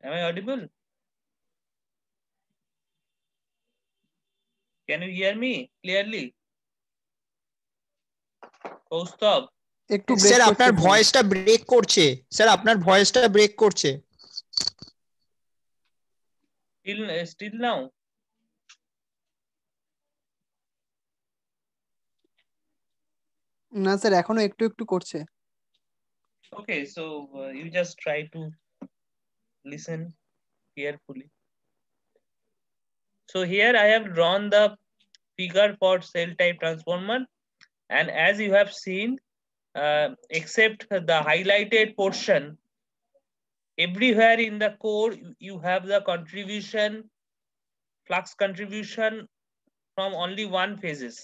Am I audible? Can you hear me clearly? Kaustubh, একটু sir break আপনার করছে phone। ভয়েসটা ব্রেক করছে, স্যার আপনার ভয়েসটা ব্রেক করছে। still now? না স্যার এখনো একটু একটু করছে। Okay, so you just try to listen carefully. So here I have drawn the figure for cell type transformer, and as you have seen, except the highlighted portion, everywhere in the core you have the contribution, flux contribution from only one phases.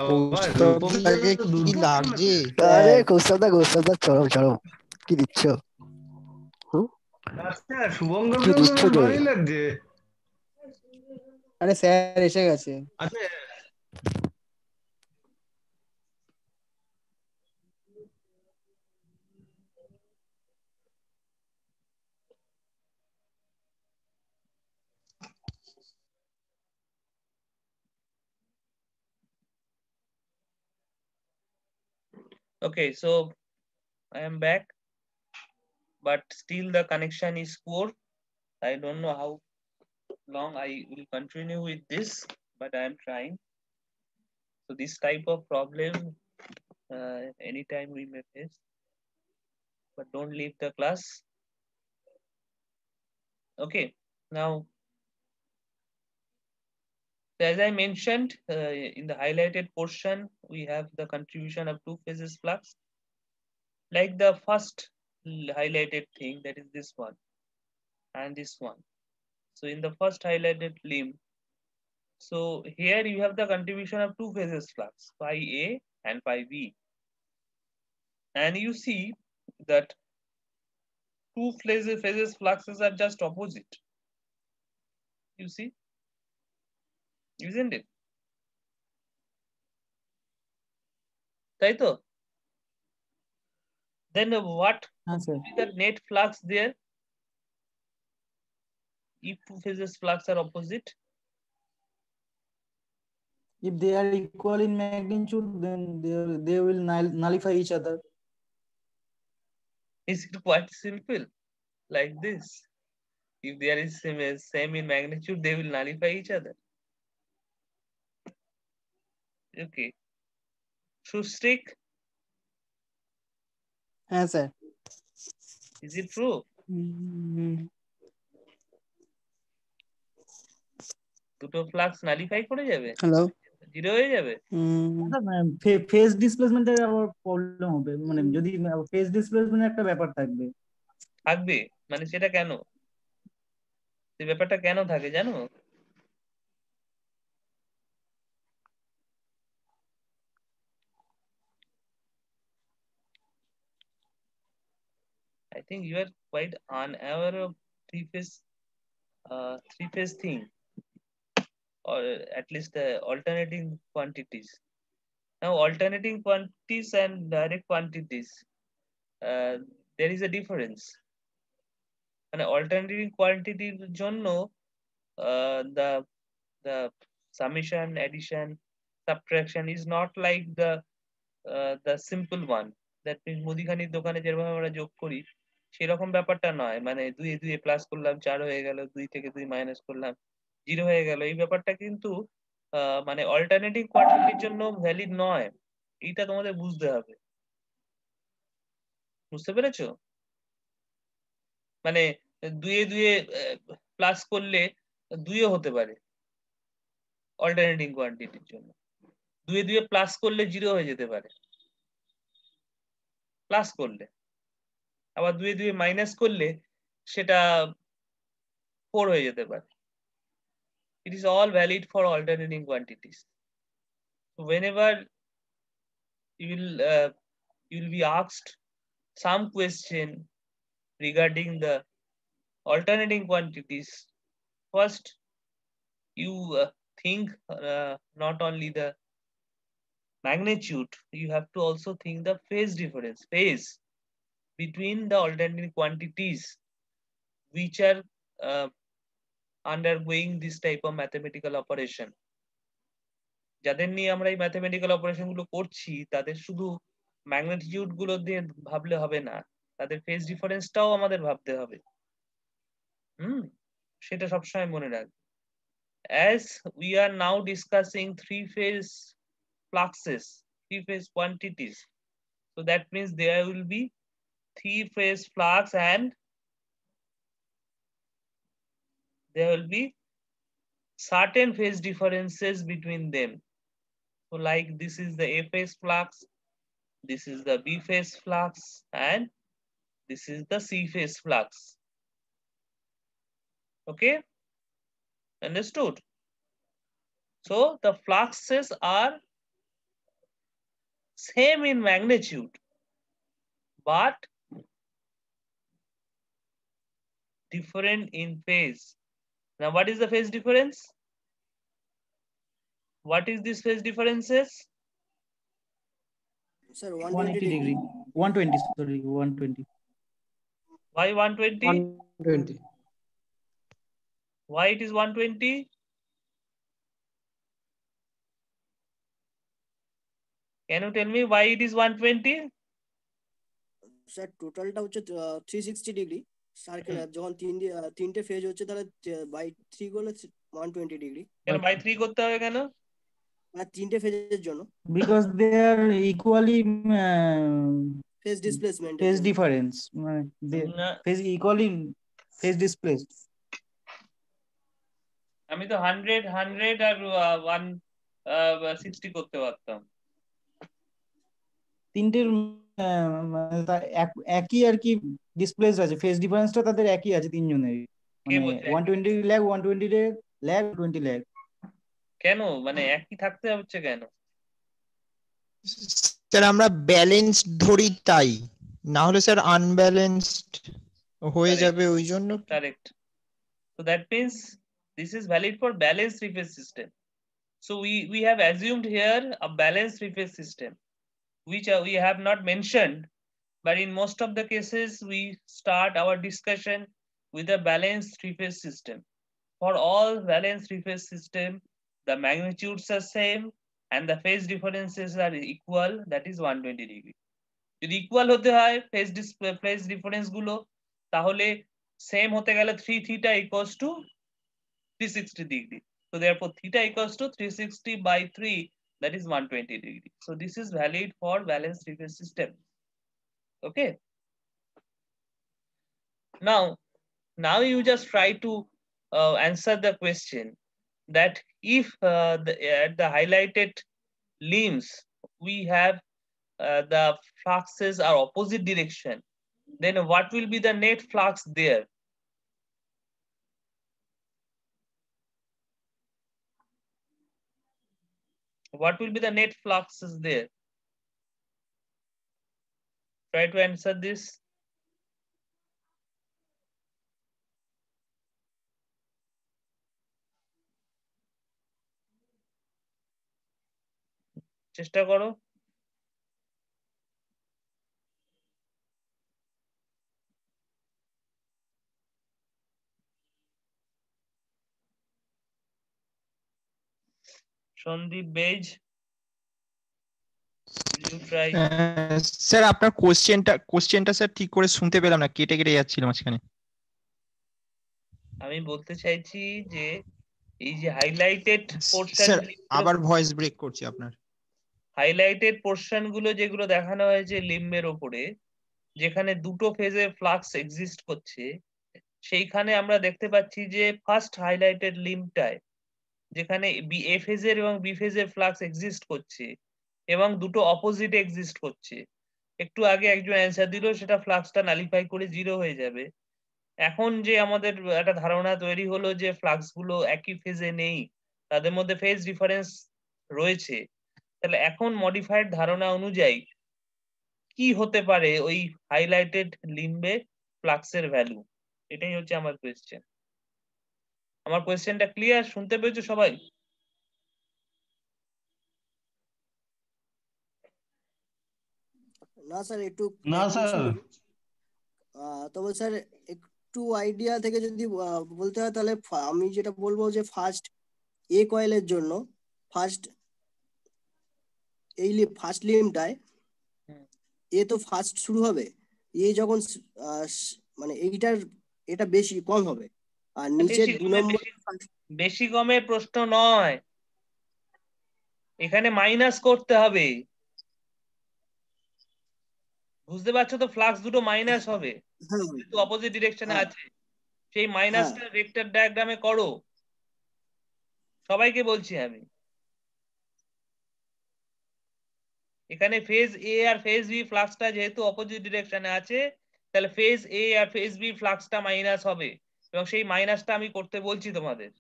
কৌস্তবদাকে কি লাগছে? আরে কৌস্তবদা চরম চরম কি দিচ্ছ? আচ্ছা শুভঙ্কর কি দিচ্ছ বেশ যে? ভালোই লাগছে। আরে স্যার এসে গেছে। আচ্ছা Okay, so I am back, but still the connection is poor. I don't know how long I will continue with this, but I am trying. So this type of problem anytime we may face, but don't leave the class. Okay, now as I mentioned in the highlighted portion, we have the contribution of two phases flux, like the first highlighted thing, that is this one and this one. So in the first highlighted limb, so here you have the contribution of two phases flux, phi A and phi B. And you see that two phases fluxes are just opposite. You see, isn't it? তাই তো? Then what sir will be the net flux there if two phases flux are opposite? if they are equal in magnitude then they will nullify each other. Is it quite simple like this? If they are same in magnitude, they will nullify each other. Okay. Shustik, হ্যাঁ sir. is it true? দুটো flux nullify করে যাবে, hello, zero হয়ে যাবে। Phase ডিসপ্লেসমেন্টের আবার problem হবে, মানে যদি ফেজ ডিসপ্লেসমেন্টের একটা ব্যাপার থাকবে। থাকবে মানে সেটা কেন? সেই ব্যাপারটা কেন থাকে জানো? I think you are quite unaware of three phase thing, or at least the alternating quantities. Now alternating quantities and direct quantities, there is a difference. মানে alternating quantities জন্য the summation, addition, subtraction is not like the simple one. That means মুদিখানির দোকানে যেরকম আমরা যোগ করি সেরকম ব্যাপারটা নয়, মানে দুই দুই প্লাস করলাম 4 হয়ে গেল, 2 থেকে 2 মাইনাস করলাম 0 হয়ে গেল। এই ব্যাপারটা কিন্তু মানে অল্টারনেটিং কোয়ান্টিটির জন্য ভ্যালিড নয়। এইটা তোমাদের বুঝতে হবে। বুঝতে পেরেছো? মানে দুয়ে দুয়ে প্লাস করলে 2ও হতে পারে অল্টারনেটিং কোয়ান্টিটির জন্য। দুয়ে দুয়ে প্লাস করলে 0 হয়ে যেতে পারে প্লাস করলে, আবার দুয়ে দুয়ে মাইনাস করলে সেটা 4 হয়ে যেতে পারে। It is all valid for alternating quantities. So whenever you will be asked some question regarding the alternating quantities, first you think not only the magnitude, you have to also think the phase difference, phase, between the alternating quantities which are undergoing this type of mathematical operation. যাদের নিয়ে আমরা এই mathematical operation গুলো করছি তাদের শুধু magnitude গুলো দিয়ে ভাবলে হবে না, তাদের ফেজ ডিফারেন্সটাও আমাদের ভাবতে হবে। সেটা সবসময় মনে রাখবে। As we are now discussing three-phase fluxes, three-phase quantities, so that means there will be three-phase flux and there will be certain phase differences between them. So like this is the A phase flux, this is the B phase flux, and this is the C phase flux. Okay, understood? So the fluxes are same in magnitude, but different in phase. Now what is the phase difference? What is this phase differences? Sir, 180 degree. 120, sorry, 120. Why 120? 120. Why it is 120? Can you tell me why it is 120? Sir টোটালটা হচ্ছে 360 degree circle, যখন তিনটে phase হচ্ছে তাহলে by 3 করলে 120 degree. কেন by 3 করতে হবে কেন? মানে তিনটে ফেজের জন্য, Because they are equally phase displacement, phase difference. They না, phase equally phase displaced. আমি তো 100 আর 160 করতে পারতাম। তিনটের একই আর কি ডিসপ্লেস আছে, ফেজ ডিফারেন্সটা তাদের একই আছে তিনজনেরই, কে মানে বলছে 120 ল্যাগ 120 ল্যাগ 20 ল্যাগ। কেন মানে একই থাকতে হচ্ছে কেন? স্যার আমরা ব্যালেন্সড ধরি তাই, না হলে স্যার আনব্যালেন্সড হয়ে Correct. যাবে ওই জন্য। Correct. So that means this is valid for balanced three-phase system. So we have assumed here a balanced three-phase system, which we have not mentioned, but in most of the cases we start our discussion with a balanced three-phase system. For all balanced three-phase system, the magnitudes are same and the phase differences are equal, that is 120 degree. যদি equal হতে হয় phase difference গুলো, তাহলে same হতে গেলে 3 theta equals to 360 degree. So therefore theta equals to 360 by 3, that is 120 degree. So this is valid for balanced three-phase system. Okay. Now you just try to answer the question that if at the highlighted limbs we have the fluxes are opposite direction, then what will be the net flux there? What will be the net fluxes there? Try to answer this. চেষ্টা করো। সন্দীপ বেজ, you try. Sir আপনার কোশ্চেনটা sir ঠিক করে শুনতে পেলাম না, কেটে কেটে যাচ্ছিল মাঝখানে। আমি বলতে চাইছি যে এই যে হাইলাইটেড পোরশন, স্যার আবার ভয়েস ব্রেক করছে আপনার। হাইলাইটেড পোরশন গুলো যেগুলো দেখানো হয়েছে লিম্বের ওপরে, যেখানে দুটো ফেজে ফ্লাক্স এক্সিস্ট করছে, সেইখানে আমরা দেখতে পাচ্ছি যে ফার্স্ট হাইলাইটেড লিম্বটায় যেখানে এ ফেজের এবং বি ফেজের ফ্লাক্স এক্সিস্ট করছে এবং দুটো অপোজিট এক্সিস্ট করছে। একটু আগে একজন অ্যান্সার দিল সেটা ফ্লাক্সটা নালিফাই করে 0 হয়ে যাবে। এখন যে আমাদের একটা ধারণা তৈরি হলো যে ফ্লাক্স গুলো একই ফেজে নেই, তাদের মধ্যে ফেজ ডিফারেন্স রয়েছে, তাহলে এখন মডিফাইড ধারণা অনুযায়ী কি হতে পারে ওই হাইলাইটেড লিম্বে ফ্লাক্সের ভ্যালু? এটাই হচ্ছে আমার কোয়েশ্চেন। আমার কোয়েশ্চেনটা ক্লিয়ার? শুনতে পেয়েছো সবাই? না স্যার একটু না স্যার। তবে স্যার একটু আইডিয়া থেকে যদি বলতে হয় তাহলে আমি যেটা বলবো যে ফার্স্ট এ কয়েলের জন্য ফার্স্ট ফার্স্ট লিম্বটায় হুম। এ তো ফার্স্ট শুরু হবে, এ যখন মানে এটা বেশি কম হবে, আর নিচের বেশি 2 কমে নম্বর বেশি কমের প্রশ্ন নয়, এখানে মাইনাস করতে হবে। বুঝতে পারছো তো, ফ্লাক্স দুটো মাইনাস হবে, হ্যাঁ যেহেতু অপোজিট ডিরেকশনে হ্যাঁ আছে। সেই হ্যাঁ মাইনাসটা ভেক্টর ডায়াগ্রামে করো, সবাইকে বলছি আমি। এখানে ফেজ এ আর ফেজ বি ফ্লাক্সটা যেহেতু অপোজিট ডিরেকশনে আছে, তাহলে ফেজ এ আর ফেজ বি ফ্লাক্সটা মাইনাস হবে, এবং সেই মাইনাসটা আমি করতে বলছি তোমাদের।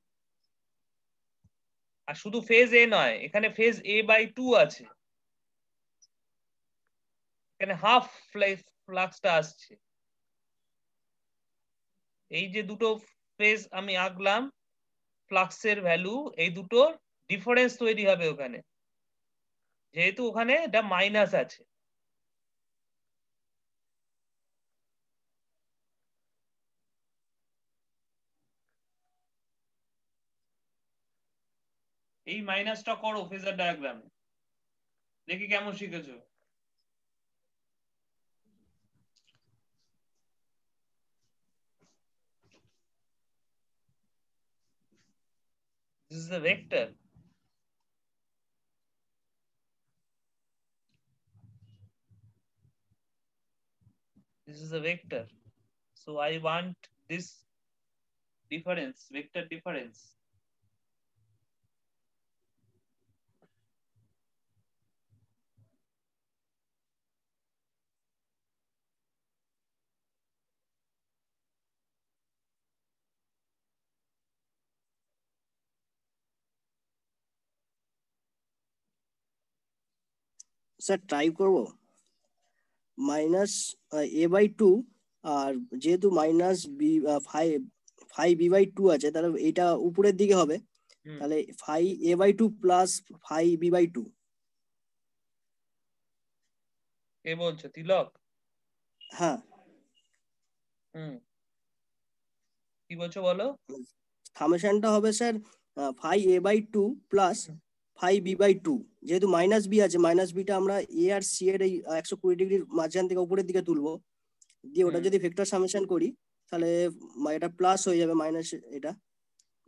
আর শুধু ফেজ এ নয়, এখানে ফেজ এ বাই 2 আছে, এখানে হাফ ফ্লাক্সটা আসছে। এই যে দুটো ফেজ আমি আঁকলাম, ফ্লাক্সের ভ্যালু, এই দুটোর ডিফারেন্স তৈরি হবে ওখানে, যেহেতু ওখানে এটা মাইনাস আছে। এই মাইনাসটা করো ফেজার ডায়াগ্রামে, দেখি কেমন শিখেছো। This is the vector. This is a vector. So I want this difference, vector difference. Sir try করব মাইনাস a/2, আর যেহেতু মাইনাস বি 5b/2 আছে, তাহলে এটা উপরের দিকে হবে, তাহলে 5a/2 প্লাস 5b/2। কে বলছো, তিলক? হ্যাঁ, কি বলছো বলো। সামেশনটা হবে স্যার 5a/2 প্লাস 5b/2। যেহেতু মাইনাস বি আছে, মাইনাস বিটা আমরা এ আর সি এর এই 120 ডিগ্রির মাঝখান থেকে উপরের দিকে তুলবো, দিয়ে ওটা যদি ভেক্টর সামেশন করি তাহলে এটা প্লাস হয়ে যাবে মাইনাস এটা,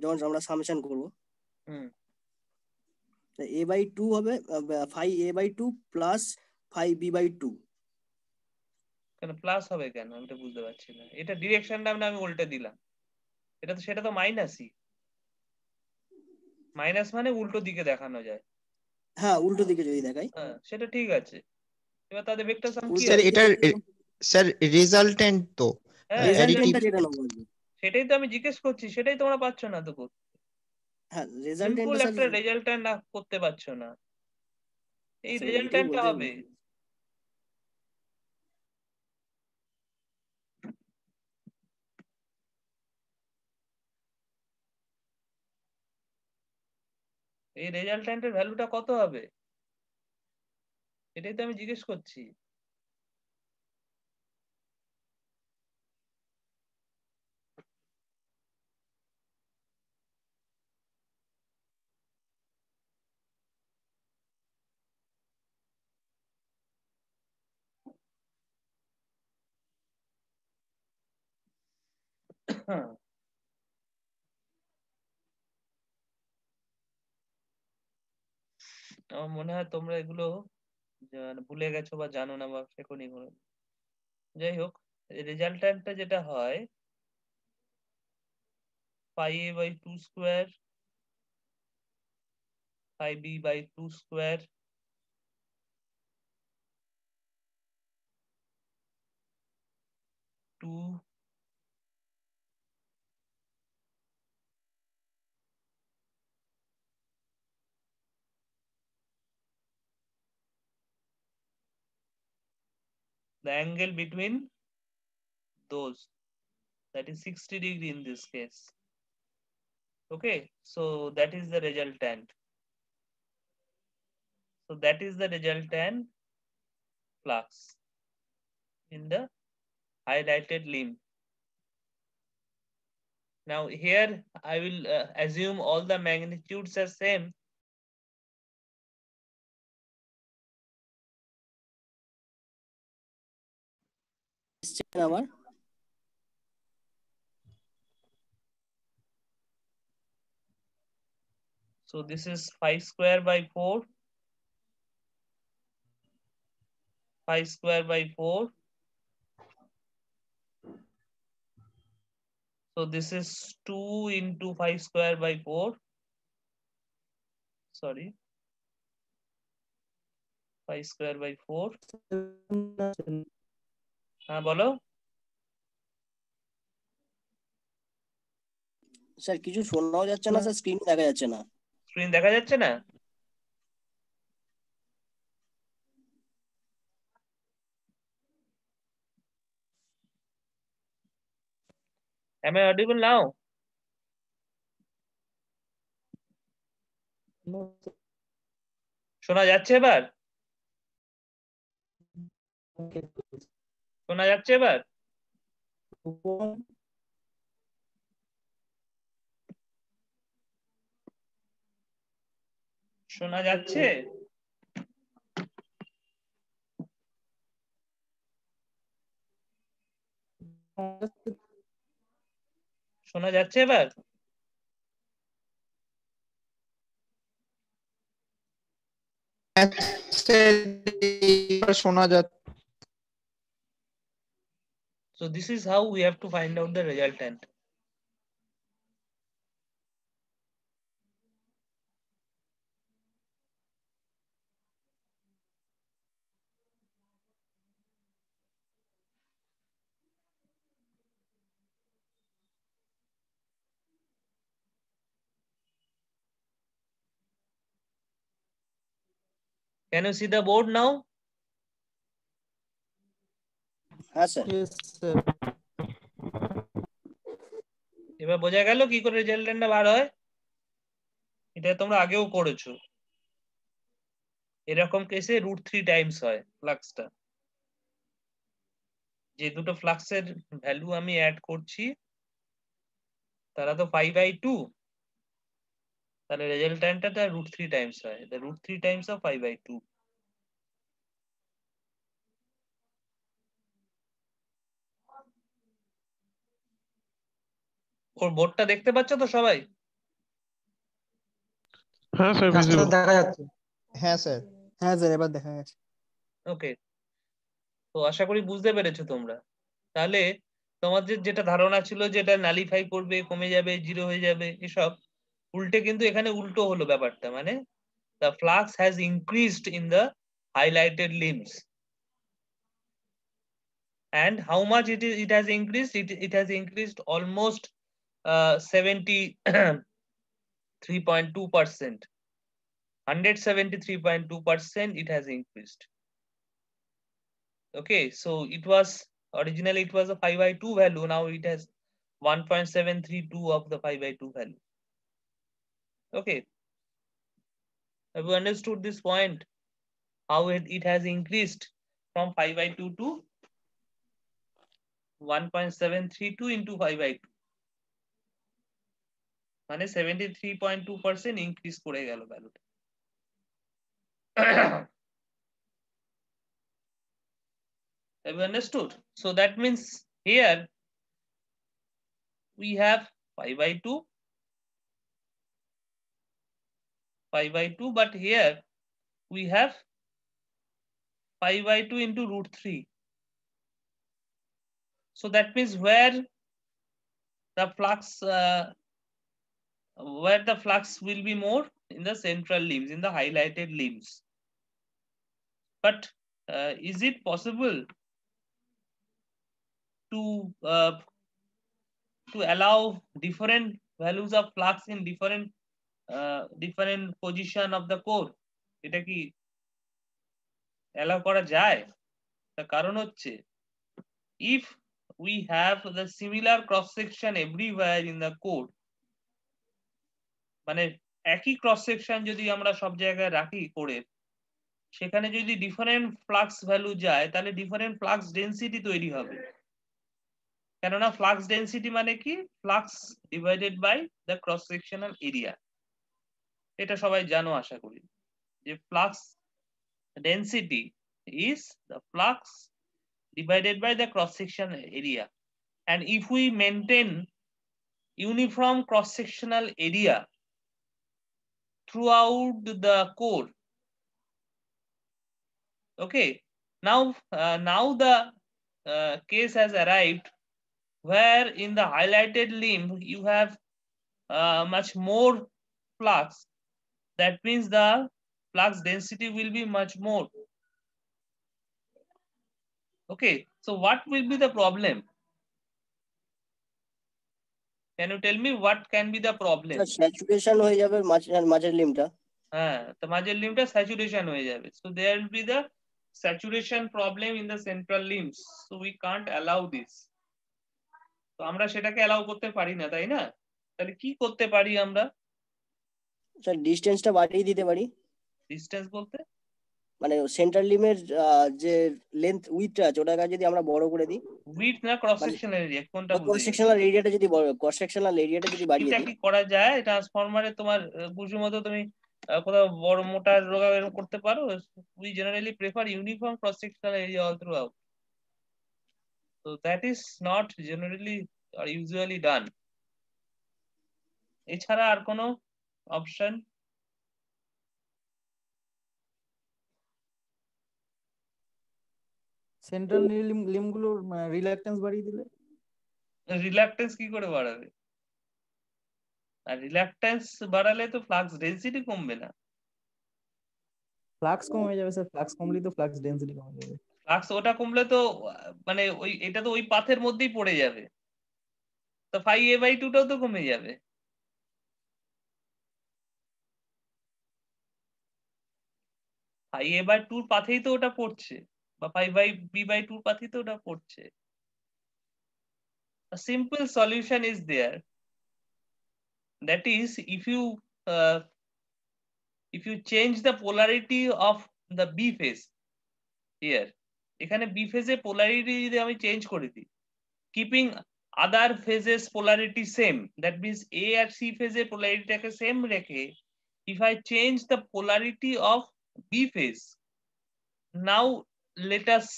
যখন আমরা সামেশন করবো। a/2 হবে 5a/2 প্লাস 5b/2। কেন প্লাস হবে কেন, আমি তো বুঝতে পারছি না। এটা ডিরেকশনটা আমি উল্টে দিলাম, সেটা তো মাইনাসই। মাইনাস মানে উল্টো দিকে দেখানো যায়। হ্যাঁ, উল্টো দিকে যদি দেখাই, হ্যাঁ, সেটা ঠিক আছে। এবার তাদের ভেক্টর সাম কি উল্টো স্যার হবে? দিকে এটা স্যার রেজাল্টেন্ট তো হ্যাঁ, অ্যাডিটিভ। রেজাল্টেন্টটা যেটা নেবো বলবো। সেটাই তো আমি জিজ্ঞেস করছি, সেটাই তোমরা পাচ্ছ না তো করতে। হ্যাঁ, সিম্পল রেজাল্টেন্টটা স্যার, একটা রেজাল্টেন্ট না করতে পারছো না, এই স্যার ওইটাই রেজাল্টেন্টটা বলতে হবে। এই রেজাল্টেন্টের ভ্যালুটা কত হবে, এটাই তো আমি জিজ্ঞেস করছি। আমার মনে হয় তোমরা এগুলো ভুলে গেছো বা জানো না বা শেখোনি কোনো। যাই হোক, রেজাল্টেন্টটা যেটা হয় 5a/2 square 5b/2 square 2 the angle between those, that is 60 degree in this case. Okay, so that is the resultant. So that is the resultant flux in the highlighted limb. Now here I will assume all the magnitudes are same. আবার So this is 5 square by 4. 5 square by 4. So this is 2 into 5 square by 4. Sorry. 5 square by 4. হ্যাঁ বলো। Sir কিছু শোনাও যাচ্ছে না sir, screen দেখা যাচ্ছে না। স্ক্রিন দেখা যাচ্ছে না? Am I audible now? শোনা যাচ্ছে এবার? শোনা যাচ্ছে এবার? শোনা যাচ্ছে? শোনা যাচ্ছে এবার? শোনা যাচ্ছে। So this is how we have to find out the resultant. Can you see the board now? হ্যাঁ স্যার। Yes, sir. এবার বোঝা গেল কি করে রেজাল্টেন্টটা বার হয়? এটা তোমরা আগেও করেছো। এরকম কেসে √3 টাইমস হয় ফ্লাক্সটা। যে দুটো ফ্লাক্সের ভ্যালু আমি অ্যাড করছি তারা তো 5/2, তাহলে রেজাল্টেন্টটা √3 টাইমস হয়। the √3 Times of 5/2। ওর বোর্ডটা দেখতে পাচ্ছ তো সবাই? হ্যাঁ স্যার, ভিজিবল দেখা যাচ্ছে। হ্যাঁ স্যার। হ্যাঁ স্যার, এবার দেখা গেছে। ওকে, তো আশা করি বুঝতে পেরেছো তোমরা। তাহলে তোমাদের যেটা ধারণা ছিল যে এটা নালিফাই করবে, কমে যাবে, জিরো হয়ে যাবে, এসব উল্টে কিন্তু এখানে উল্টো হলো ব্যাপারটা। মানে the flux has increased in the highlighted limbs. And how much it has increased? It has increased almost 73.2%. 173.2% it has increased. Okay, so it was originally it was a 5/2 value. Now it has 1.732 of the 5/2 value. Okay, have you understood this point? How it has increased from 5/2 to 1.732 into 5/2, মানে 73.2% increase করে গেল ভ্যালুটা। Have you understood? So that means here we have 5/2, but here we have 5/2 into √3. So that means where the flux will be more in the central limbs, in the highlighted limbs. But is it possible to allow different values of flux in different position of the core? এটা কি allow করা যায়? তার কারণ হচ্ছে if we have the similar cross section everywhere in the core, মানে একই cross section যদি আমরা সব জায়গায় রাখি করে, সেখানে যদি ডিফারেন্ট ফ্লাক্স ভ্যালু যায় তাহলে ডিফারেন্ট ফ্লাক্স ডেনসিটি তৈরি হবে। কেননা ফ্লাক্স ডেন্সিটি মানে কি? Flux divided by the cross sectional area. এটা সবাই জানো আশা করি, যে flux density is the flux divided by the cross sectional area, and if we maintain uniform cross sectional area throughout the core, okay, now the case has arrived where in the highlighted limb you have much more flux. That means the flux density will be much more. Okay, so what will be the problem? Can you tell me what can be the problem? Saturation হয়ে যাবে মাঝের লিমটা। হ্যাঁ, তো মাঝের লিম্বটা saturation হয়ে যাবে। So there will be the saturation problem in the central limbs. So we can't allow this. তো আমরা সেটাকে অ্যালাউ করতে পারি না, তাই না? তাহলে কি করতে পারি আমরা? স্যার ডিসটেন্সটা বাড়িয়ে দিতে পারি। ডিসটেন্স বলতে মানে সেন্ট্রাল লিমের যে লেন্থ উইথটা আছে ওটাকে যদি আমরা বড় করে দিই। উইডথ না ক্রস সেকশনাল এরিয়া, কোনটা ক্রস সেকশনাল এরিয়াটা যদি ক্রস সেকশনাল এরিয়াটা যদি বাড়িয়ে এটা দিই। কি করা যায়? ট্রান্সফরমারে তোমার বুঝুর মতো তুমি কোথাও বড় মোটা রোগা এরকম করতে পারো? We generally prefer uniform cross sectional area all throughout. So that is not generally or usually done. এছাড়া আর কোনো অপশন? সেন্ট্রাল লিম্ব গুলোর রিল্যাক্টেন্স বাড়িয়ে দিলে? রিল্যাক্টেন্স কি করে বাড়াবে? আর রিল্যাক্টেন্স বাড়ালে তো ফ্লাক্স ডেনসিটি কমবে না। ফ্লাক্স কমে যাবে স্যার, ফ্লাক্স কমলেই তো ফ্লাক্স ডেনসিটি কমে যাবে। ফ্লাক্স ওটা কমলে তো মানে ওই এটা তো ওই পাথের মধ্যেই পড়ে যাবে, তো ফাই এ বাই 2 টাও তো কমে যাবে। ফাই এ বাই 2 পাথেই তো ওটা পড়ছে, বা ফাই বাই বি বাই 2 পাথেই তো ওটা পড়ছে। A simple solution is there. That is, if you change the polarity of the B phase here, এখানে B phase এর polarity যদি আমি চেঞ্জ করে দিই, keeping other phases polarity same, that means A R C phase এর polarity টাকে same রেখে, if I change the polarity of B phase, now let us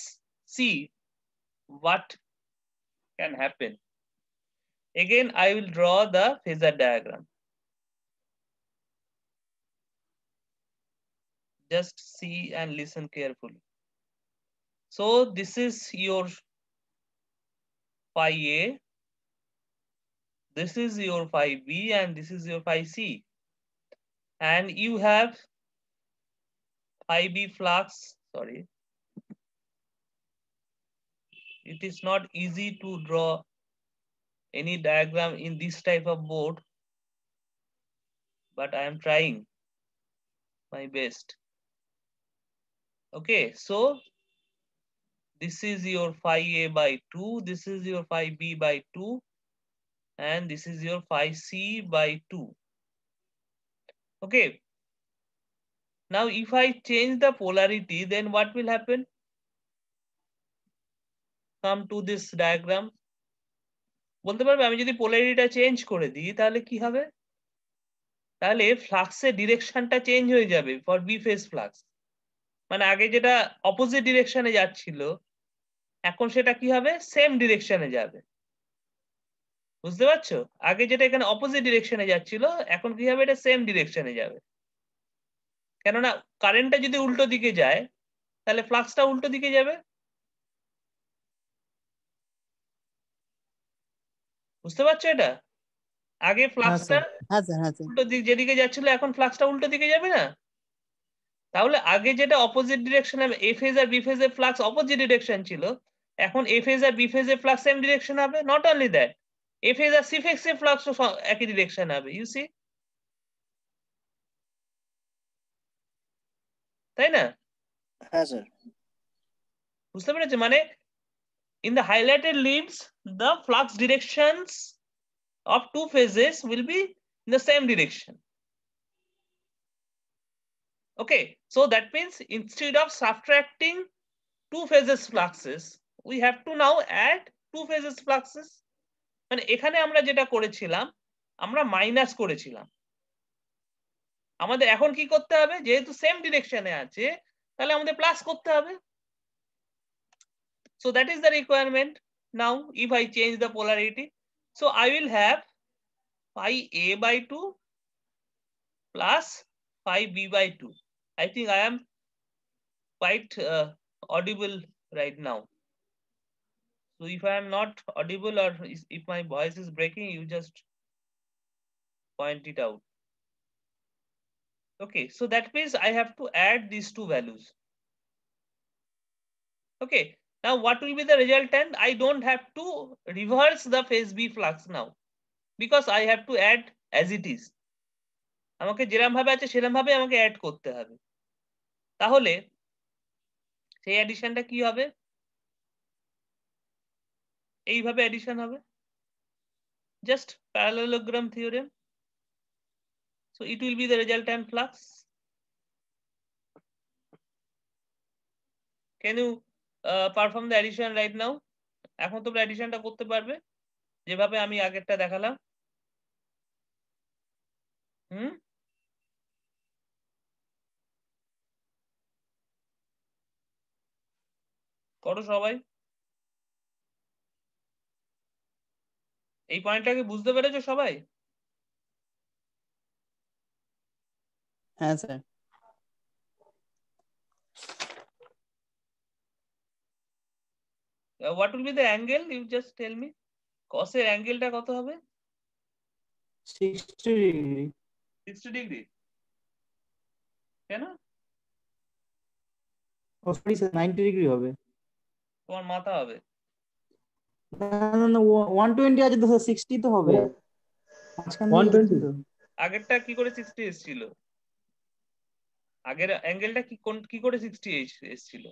see what can happen. Again, I will draw the phasor diagram. Just see and listen carefully. So this is your phi A, this is your phi B, and this is your phi C. And you have phi B flux, sorry. It is not easy to draw any diagram in this type of board, but I am trying my best. Okay, so this is your phi A by 2, this is your phi B by 2, and this is your phi C by 2. Okay. Now, if I change the polarity, then what will happen? Come to this diagram. বলতে পারবে আমি যদি পোলারিটিটা change করে দিই তাহলে কি হবে? তাহলে ফ্লাক্সের ডিরেকশনটা চেঞ্জ হয়ে যাবে ফর বি ফেজ ফ্লাক্স। মানে আগে যেটা অপোজিট ডিরেকশনে যাচ্ছিল, এখন সেটা কি হবে? সেম ডিরেকশনে যাবে। বুঝতে পারছো? আগে যেটা এখানে অপোজিট ডিরেকশনে যাচ্ছিল, এখন কি হবে? এটা সেম ডিরেকশনে যাবে। কেননা কারেন্টটা যদি উল্টো দিকে যায়, তাহলে ফ্লাক্সটা উল্টো দিকে যাবে। বুঝতে পারছো এটা? আগে ফ্লাক্সটা উল্টো দিক যেদিকে যাচ্ছিল, এখন ফ্লাক্সটা উল্টো দিকে যাবে না? তাহলে আগে যেটা অপোজিট ডিরেকশন, এ ফেজ আর বি ফেজের ফ্লাক্স অপোজিট ডিরেকশন ছিল, এখন এ ফেজ আর বি ফেজের ফ্লাক্স সেম ডিরেকশন হবে। Not only that, A phase আর সি ফেজের ফ্লাক্সও একই ডিরেকশন হবে। ইউ সি, তাই না? হ্যাঁ স্যার। বুঝতে পেরেছো? মানে in the highlighted leaves, the flux directions of two phases will be in the same direction. Okay, so that means instead of subtracting two phases fluxes, we have to now add two phases fluxes. মানে এখানে আমরা যেটা করেছিলাম, আমরা minus করেছিলাম। আমাদের এখন কি করতে হবে, যেহেতু সেম ডিরেকশনে আছে তাহলে আমাদের প্লাস করতে হবে। So that is the requirement. Now if I change the polarity, so I will have phi a by 2 plus phi b by 2. I think I am quite audible right now. So if I am not audible or if my voice is breaking, you just point it out. Okay, so that means I have to add these two values. Okay, now what will be the resultant? I don't have to reverse the phase B flux now because I have to add as it is. আমাকে যেরকম ভাবে আছে সেরকম ভাবে আমাকে add করতে হবে। তাহলে সেই অ্যাডিশনটা কি হবে? এইভাবে অ্যাডিশন হবে, just parallelogram theorem. So it will be the resultant flux. Can you perform the addition right now? এখন তোমরা অ্যাডিশনটা করতে পারবে যেভাবে আমি আগেরটা দেখালাম? করো সবাই। এই পয়েন্টটাকে বুঝতে পেরেছো সবাই? হ্যাঁ sir. What will be the angle? You just tell me. Cos এর অ্যাঙ্গেলটা কত হবে? 60 ডিগ্রি। 60 ডিগ্রি কেন? ও সরি স্যার 90 ডিগ্রি হবে। তোমার মাথা হবে। না না না 120 আছে তো স্যার 60 তো হবে। মাঝখান দিয়ে 120 তো। আগেরটা কি করে 60 এসেছিল? আগের অ্যাঙ্গেলটা কি করে 60 এসেছিল?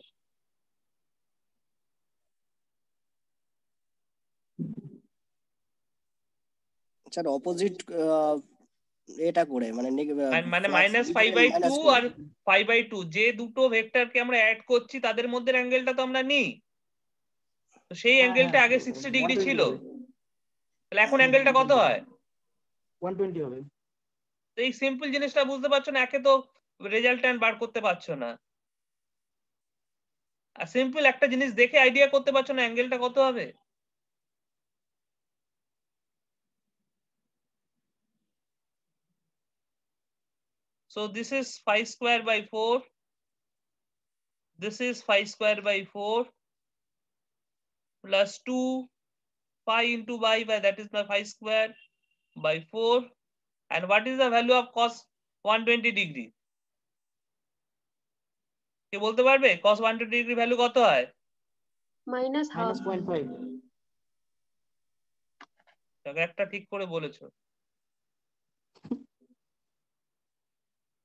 স্যার অপোজিট এটা করে মানে মানে -5/2 আর 5/2 যে দুটো ভেক্টরকে আমরা অ্যাড করছি তাদের মধ্যে অ্যাঙ্গেলটা তো আমরা নিই, তো সেই অ্যাঙ্গেলটা আগে 60 ডিগ্রি ছিল, তাহলে এখন অ্যাঙ্গেলটা কত হয়? 120 হবে। তো এই সিম্পল জিনিসটা বুঝতে পারছো না, একে তো রেজাল্ট্যান্ট বার করতে পারছো না, আর সিম্পল একটা জিনিস দেখে আইডিয়া করতে পারছো না অ্যাঙ্গেলটা কত হবে। So this is 5 square by 4. This is 5 square by 4 plus 2 pi into y by that is my 5 square by 4. And what is the value of cos 120 degree? কে বলতে পারবে cos 120 degree ভ্যালু কত হয়? -0.5। একটা ঠিক করে বলেছো,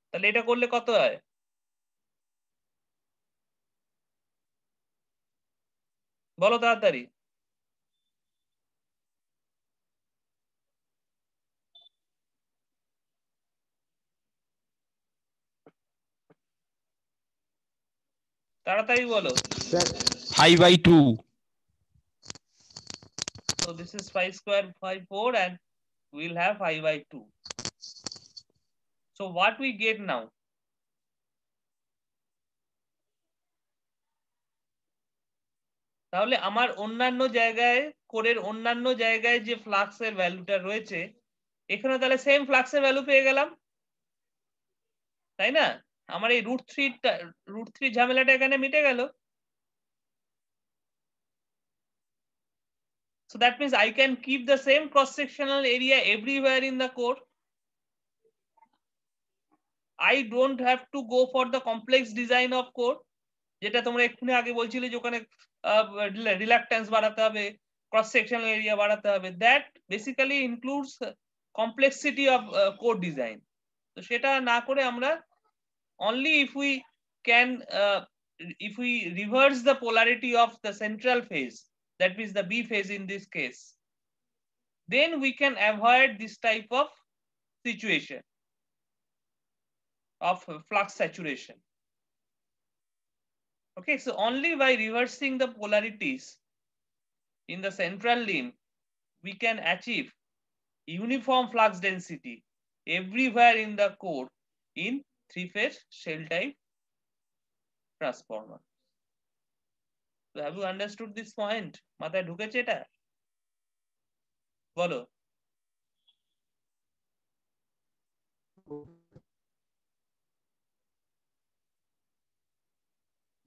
তাহলে এটা করলে কত হয়? বলো তাড়াতাড়ি। তাড়াতাড়ি বলো। 5/2. So this is 5 square by 4 and we'll have 5/2. So what we get now? তাহলে আমার অন্যান্য জায়গায় কোরের অন্যান্য জায়গায় যে ফ্লাক্সের ভ্যালুটা রয়েছে এখানে তাহলে সেম ফ্লাক্সের ভ্যালু পেয়ে গেলাম, তাই না? আমার এই √3 ঝামেলাটা এখানে মিটে গেল। So that means I can keep the same cross-sectional area everywhere in the core. I don't have to go for the complex design of core, যেটা তোমরা এক্ষুনি আগে বলছিলে যে ওখানে রিল্যাক্টেন্স বাড়াতে হবে, ক্রস সেকশনাল এরিয়া বাড়াতে হবে, that basically includes complexity of core design. তো সেটা না করে আমরা only if we reverse the polarity of the central phase, that means the B phase in this case, then we can avoid this type of situation of flux saturation. Okay, so only by reversing the polarities in the central limb, we can achieve uniform flux density everywhere in the core in three-phase shell type transformer. So have you understood this point? মাথায় ঢুকেছে এটা? বলো।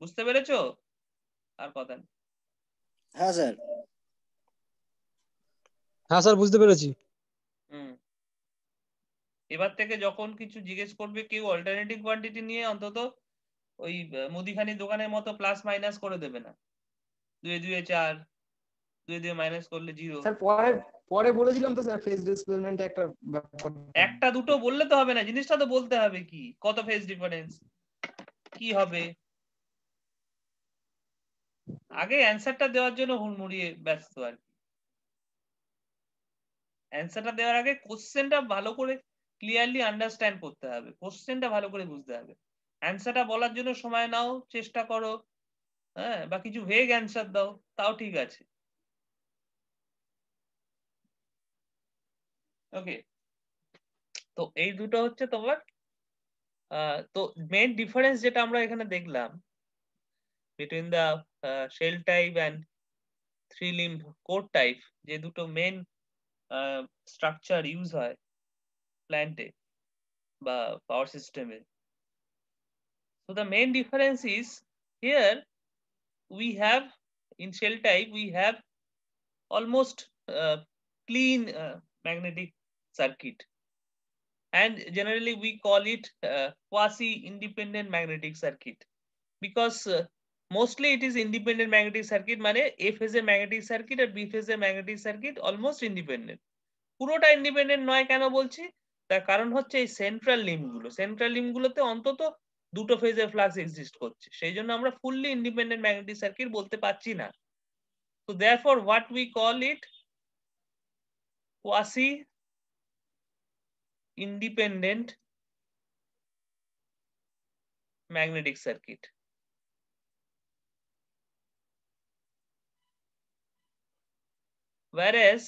বুঝতে পেরেছো? আর কথা নেই। হ্যাঁ sir. হ্যাঁ স্যার বুঝতে পেরেছি। এবার থেকে যখন কিছু জিজ্ঞেস করবে কেউ অল্টারনেটিভ কোয়ান্টিটি নিয়ে অন্তত ওই মুদিখানি দোকানের মতো প্লাস মাইনাস করে দেবে না। 2 2 4, 2 2 মাইনাস করলে 0। স্যার পরে বলেছিলাম তো স্যার ফেজ ডিসপ্লেসমেন্ট একটা ব্যাপার। একটা দুটো বললে তো হবে না, জিনিসটা তো বলতে হবে কি, কত ফেজ ডিফারেন্স, কি হবে। আগে অ্যান্সারটা দেওয়ার জন্য হুড়মুড়িয়ে ব্যস্ত আর কি। অ্যান্সারটা দেওয়ার আগে কোশ্চেনটা ভালো করে ক্লিয়ারলি আন্ডারস্ট্যান্ড করতে হবে, কোশ্চেনটা ভালো করে বুঝতে হবে। অ্যান্সারটা বলার জন্য সময় নাও, চেষ্টা করো, হ্যাঁ, বা কিছু ভেগ অ্যান্সার দাও, তাও ঠিক আছে। ওকে, তো এই দুটো হচ্ছে তোমার। তো মেইন ডিফারেন্স যেটা আমরা এখানে দেখলাম between the shell type and three limb core type, যে দুটো মেইন স্ট্রাকচার ইউজ হয় প্ল্যান্টে বা পাওয়ার সিস্টেমে। So the main difference is here we have in shell type we have almost clean magnetic circuit, and generally we call it quasi independent magnetic circuit because mostly it is independent magnetic circuit, মানে A phase এর magnetic circuit আর B phase এর magnetic circuit almost independent। পুরোটা independent নয় কেন বলছি, তার কারণ হচ্ছে এই সেন্ট্রাল লিম্বগুলোতে অন্তত দুটো ফেজের ফ্লাক্স এক্সিস্ট করছে, সেই জন্য আমরা ফুললি ইন্ডিপেন্ডেন্ট ম্যাগনেটিক সার্কিট বলতে পারছি না। তো therefore what we call it quasi independent magnetic circuit. Whereas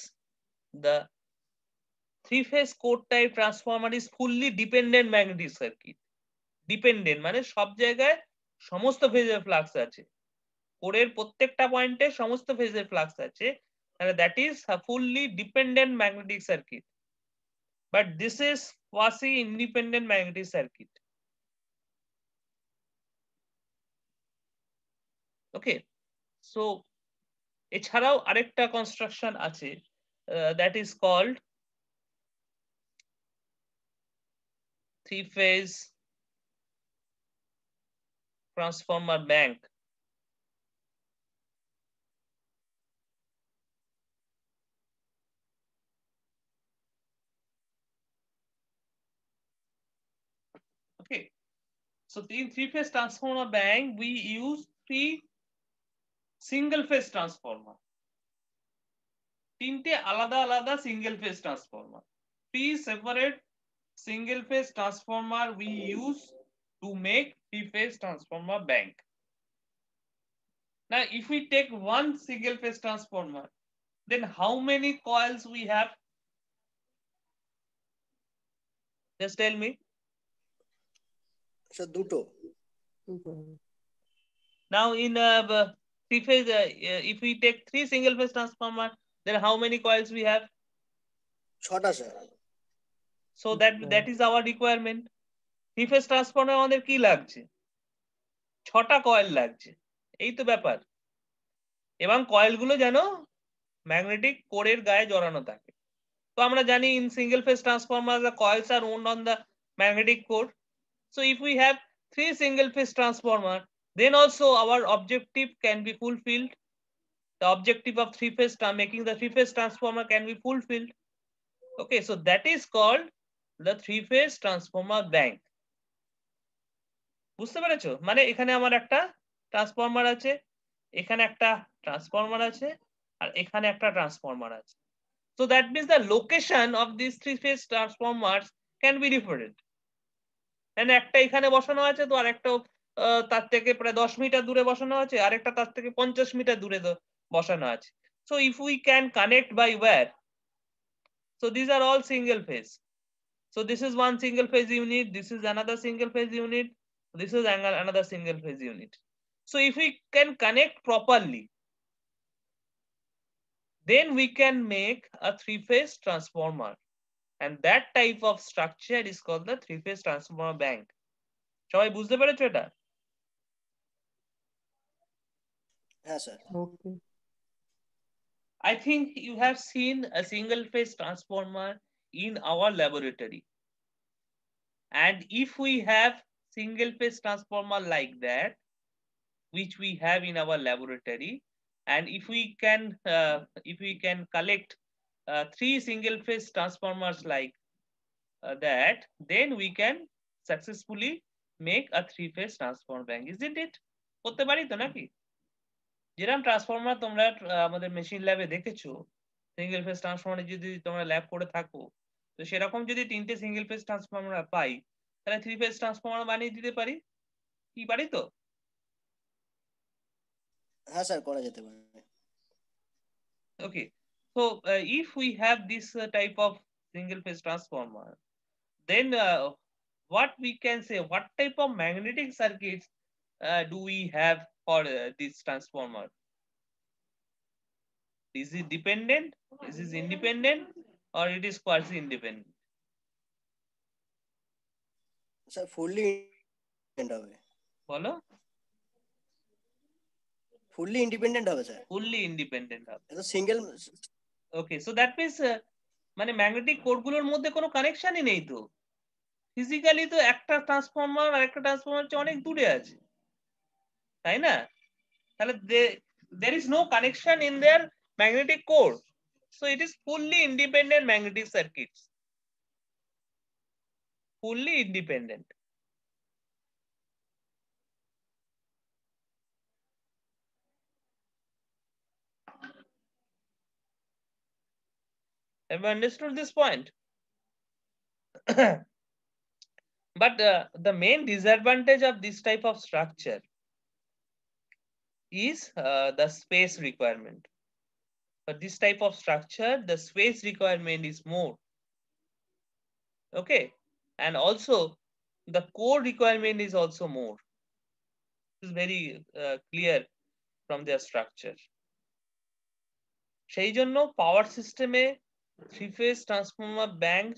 the three-phase core type transformer is fully dependent magnetic circuit. Dependent মানে সব জায়গায় সমস্ত ফেজের ফ্লাক্স আছে, কোরের প্রত্যেকটা পয়েন্টে সমস্ত ফেজের ফ্লাক্স আছে, তাহলে that is a fully dependent magnetic circuit, but this is quasi independent magnetic circuit. Okay, so এছাড়াও আরেকটা কনস্ট্রাকশন আছে, that is called three phase transformer bank. Okay, so in three-phase transformer bank, we use three single-phase transformer. তিনটে আলাদা আলাদা single-phase transformer. Three separate single-phase transformer we use to make three-phase transformer bank. Now, if we take one single-phase transformer, then how many coils we have? Just tell me. Sir দুটো। Now in three-phase, if we take three single-phase transformer, then how many coils we have? 6টা sir. So that is our requirement. Three-phase transformer আমাদের কি লাগছে? 6টা coil লাগছে, এই তো ব্যাপার। এবং কয়েলগুলো যেন ম্যাগনেটিক কোরের গায়ে জড়ানো থাকে। তো আমরা জানি in single-phase transformer the coils are wound on the magnetic core. So if we have three single-phase transformer, then also our objective can be fulfilled. The objective of three-phase making the three-phase transformer can be fulfilled. Okay, so that is called the three-phase transformer bank. বুঝতে পেরেছো? মানে এখানে আমার একটা transformer আছে, এখানে একটা transformer আছে, আর এখানে একটা ট্রান্সফরমার আছে। So that means the location of these three-phase transformers can be different. And একটা এখানে বসানো আছে, তো আরেকটা তার থেকে প্রায় 10 মিটার দূরে বসানো আছে, আরেকটা তার থেকে 50 মিটার দূরে বসানো আছে। So if we can connect by wire, so these are all single phase. So this is one single phase unit, this is another single phase unit, this is another single phase unit. So if we can connect properly, then we can make a three-phase transformer. And that type of structure is called the three-phase transformer bank. সবাই বুঝতে পেরেছো এটা? হ্যাঁ sir. Okay. I think you have seen a single-phase transformer in our laboratory. And if we have single-phase transformer like that, which we have in our laboratory, and if we can collect three single-phase transformers like that, then we can successfully make a three-phase transformer bank, isn't it? করতে পারি তো নাকি? যেরকম transformer তোমরা আমাদের machine ল্যাবে দেখেছো, single phase transformer যদি তোমরা ল্যাব করে থাকো, তো সেরকম যদি তিনটে সিঙ্গেল ফেজ ট্রান্সফরমার পাই, তাহলে থ্রি ফেজ ট্রান্সফরমার বানিয়ে দিতে পারি, কি পারি তো? হ্যাঁ স্যার, করা যেতে পারে। Okay, so if we have this type of single phase transformer, then what we can say, what type of magnetic circuits do we have for this transformer? Is it dependent? Is it independent? Or it is quasi independent? Sir fully independent হবে। বলো। Fully independent হবে sir. Fully independent হবে। এটা single. Okay, so that means মানে magnetic কোডগুলোর মধ্যে কোনো কানেকশনই নেই তো। ফিজিক্যালি তো একটা ট্রান্সফরমার আর একটা ট্রান্সফরমার চেয়ে অনেক দূরে আছে, তাই না? তাহলে there is no connection in their magnetic core, so it is fully independent magnetic circuits, fully independent. Have you understood this point? But the main disadvantage of this type of structure is the space requirement. For this type of structure, the space requirement is more. Okay, and also the core requirement is also more. This is very clear from their structure. সেই জন্য power সিস্টেমে three phase transformer bank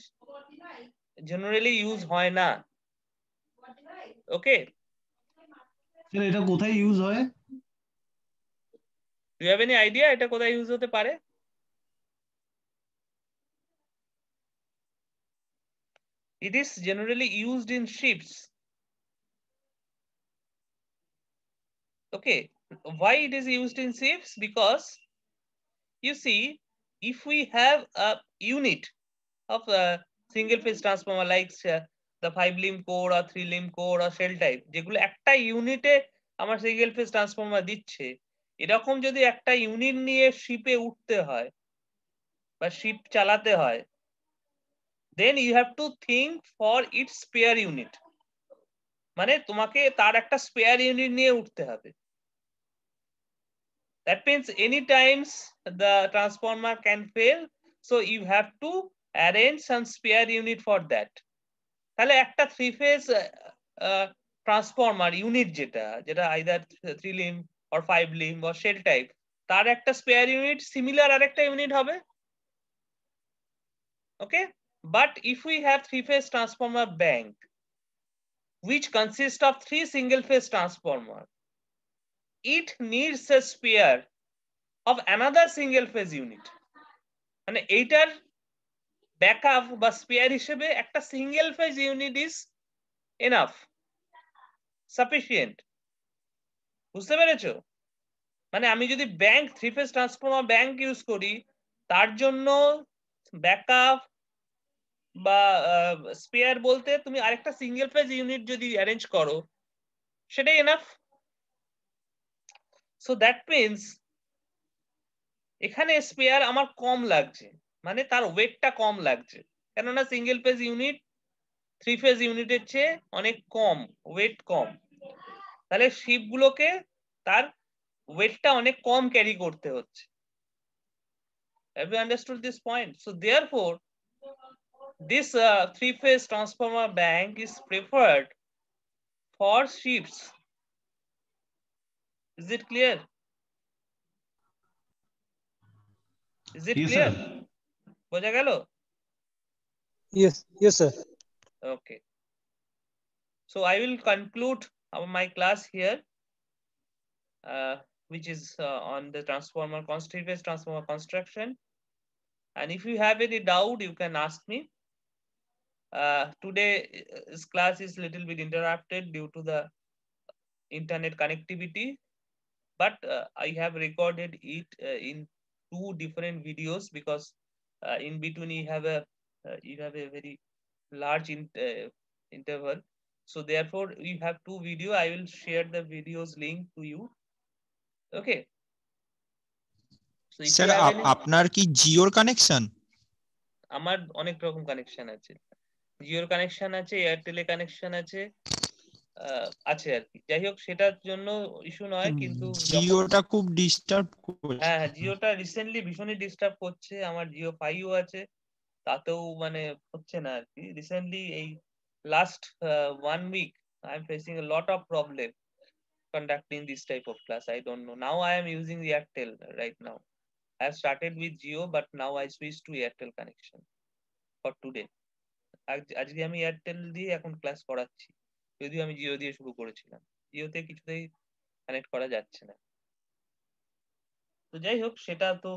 generally use হয় না। Okay, এটা কোথায় use হয়? Do you have any idea এটা কোথায় ইউজ হতে পারে? It is generally used in ships. Okay, why it is used in ships? Because you see, if we have a unit of a single phase transformer like the 5-limb core or 3-limb core or shell type, যেগুলো একটা ইউনিটে আমার single phase transformer দিচ্ছে, এরকম যদি একটা unit নিয়ে শিপে উঠতে হয় বা শিপ চালাতে হয়, then you have to think for its spare unit. মানে তোমাকে তার একটা স্পেয়ার ইউনিট নিয়ে উঠতে হবে। That means any times the transformer can fail, so you have to arrange some spare unit for that. তাহলে একটা থ্রি ফেজ ট্রান্সফরমার ইউনিট যেটা either 3-limb or 5-limb or shell type, তার একটা spare unit similar আরেকটা unit হবে। Okay, but if we have three-phase transformer bank which consists of 3 single-phase transformer, it needs a spare of another single-phase unit. মানে এইটার backup বা spare হিসেবে একটা single phase unit is enough, sufficient. বুঝতে পেরেছো? মানে আমি যদি bank three phase transformer bank use করি, তার জন্য ব্যাকআপ বা স্পেয়ার বলতে তুমি আরেকটা সিঙ্গেল ফেজ ইউনিট যদি অ্যারেঞ্জ করো, সেটাই এনাফ। সো দ্যাট মিনস এখানে স্পেয়ার আমার কম লাগছে, মানে তার ওয়েটটা কম লাগছে, কেননা single phase unit three phase ইউনিটের চেয়ে অনেক কম, ওয়েট কম। তাহলে শিপগুলোকে তার ওয়েটটা অনেক কম ক্যারি করতে হচ্ছে। Have you understood this point? So therefore, this three-phase transformer bank is preferred for ships. Is it clear? Is it Yes, clear? sir. বোঝা গেল? Yes, yes, sir. Okay. So I will conclude my class here, which is on the transformer, three-phase transformer construction. And if you have any doubt, you can ask me. Today's class is a little bit interrupted due to the internet connectivity, but I have recorded it in 2 different videos because in between you have a very large interval. So therefore you have 2 video. I will share the videos link to you. Okay. So if sir you have any, আপনার কি জিওর connection? আমার অনেক রকম connection আছে, জিওর connection আছে, এয়ারটেলে কানেকশন আছে, আছে আর কি। যাই হোক, সেটার জন্য ইস্যু নয়, কিন্তু জিওটা খুব ডিস্টার্ব করছে। হ্যাঁ, জিওটা রিসেন্টলি ভীষণই ডিস্টার্ব করছে। আমার জিও 5ও আছে, তাতেও মানে হচ্ছে না আর কি। রিসেন্টলি এই last 1 week I am facing a lot of problem conducting this type of class. I don't know. Now I am using Airtel right now. I have started with Jio, but now I switched to Airtel connection for today. আজকে আমি Airtel দিয়ে এখন class করাচ্ছি, যদিও আমি জিও দিয়ে শুরু করেছিলাম। জিওতে কিছুতেই কানেক্ট করা যাচ্ছে না। তো যাই হোক, সেটা তো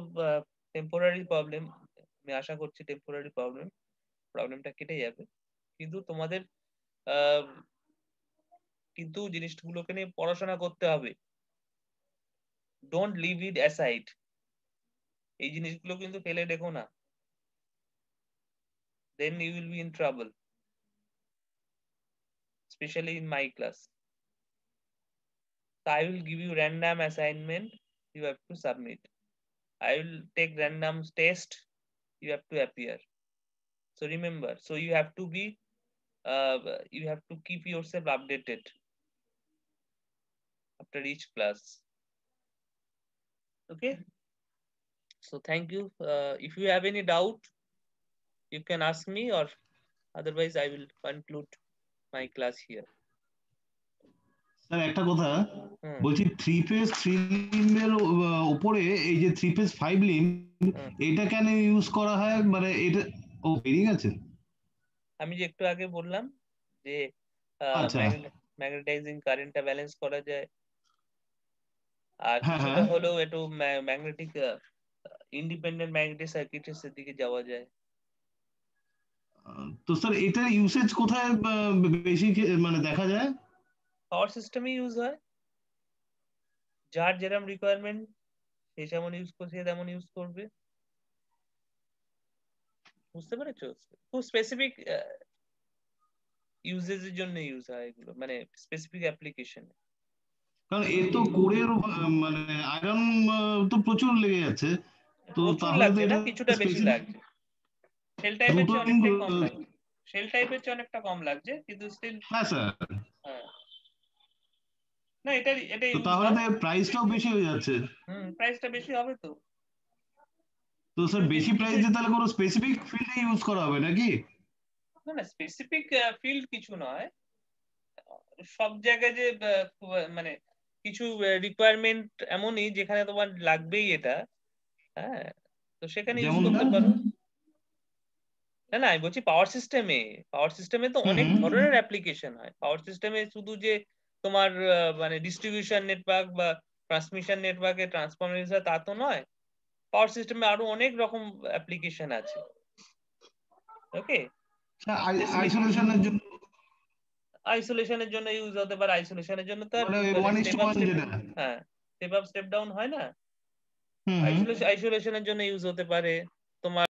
টেম্পোরারি প্রবলেম। আমি আশা করছি টেম্পোরারি প্রবলেমটা কেটে যাবে। কিন্তু তোমাদের কিন্তু জিনিসগুলোকে নিয়ে পড়াশোনা করতে হবে। Don't leave it aside. এই জিনিসগুলো কিন্তু ফেলে রেখো না, then you will be in trouble, especially in my class. So I will give you random assignment, you have to submit. I will take random test, you have to appear. So remember, so you have to be you have to keep yourself updated after each class. Okay, so thank you. If you have any doubt, you can ask me, or otherwise I will conclude my class here. Sir একটা কথা বলছি, 3 phase 3 লিম্বের উপরে এই যে 3 phase 5 limb, এটা কেন use করা হয়? মানে এটা ও বেরিয়ে গেছে। আমি যে একটু আগে বললাম যে আচ্ছা, ম্যাগনেটাইজিং কারেন্টটা ব্যালেন্স করা যায়, আর হ্যাঁ কিছুটা হ্যাঁ, হলেও একটু ম্যাগনেটিক ইন্ডিপেন্ডেন্ট ম্যাগনেটিক সার্কিটের দিকে যাওয়া যায়। তো স্যার এটার ইউসেজ কোথায় বেশি মানে দেখা যায়? পাওয়ার সিস্টেমে ইউজ হয়, যার যেরকম রিকোয়ারমেন্ট সে যেমন ইউজ করছে তেমন ইউজ করবে। বুঝতে পেরেছো? খুব স্পেসিফিক ইউজেজের জন্য ইউজ হয় এগুলো, মানে স্পেসিফিক অ্যাপ্লিকেশন। কারণ এ তো কোরের মানে আয়রন তো প্রচুর লেগে যাচ্ছে, তো প্রচুর তাহলে তো লাগছে না, এটা কিছুটা বেশি লাগছে। শেল টাইপের চেয়ে অনেকটাই কম লাগছে, শেল টাইপের চেয়ে অনেকটা কম লাগছে, কিন্তু স্টিল। হ্যাঁ স্যার, না এটা ইউজ তাহলে হয়। তো প্রাইসটাও বেশি হয়ে যাচ্ছে। প্রাইসটা বেশি হবে তো। তো স্যার বেশি প্রাইসে তাহলে কোনো স্পেসিফিক ফিল্ডে ইউজ করা হবে নাকি? না না, স্পেসিফিক ফিল্ড কিছু নয়, সব জায়গায় যে মানে কিছু রিকোয়ারমেন্ট এমনই যেখানে তোমার লাগবেই এটা, হ্যাঁ, তো সেখানে ইউজ করতে পারো। না না, আমি বলছি পাওয়ার সিস্টেমে তো অনেক ধরনের অ্যাপ্লিকেশন হয়। পাওয়ার সিস্টেমে শুধু যে তোমার মানে ডিস্ট্রিবিউশন নেটওয়ার্ক বা ট্রান্সমিশন নেটওয়ার্কে ট্রান্সফরমেশন তা তো নয়। পাওয়ার সিস্টেমে আরো অনেক রকম অ্যাপ্লিকেশন আছে। ওকে, আইসোলেশনের জন্য ইউজ হতে পারে। আইসোলেশনের জন্য তো হ্যাঁ স্টেপ আপ স্টেপ ডাউন হয় না, আইসোলেশনের জন্য ইউজ হতে পারে। তোমার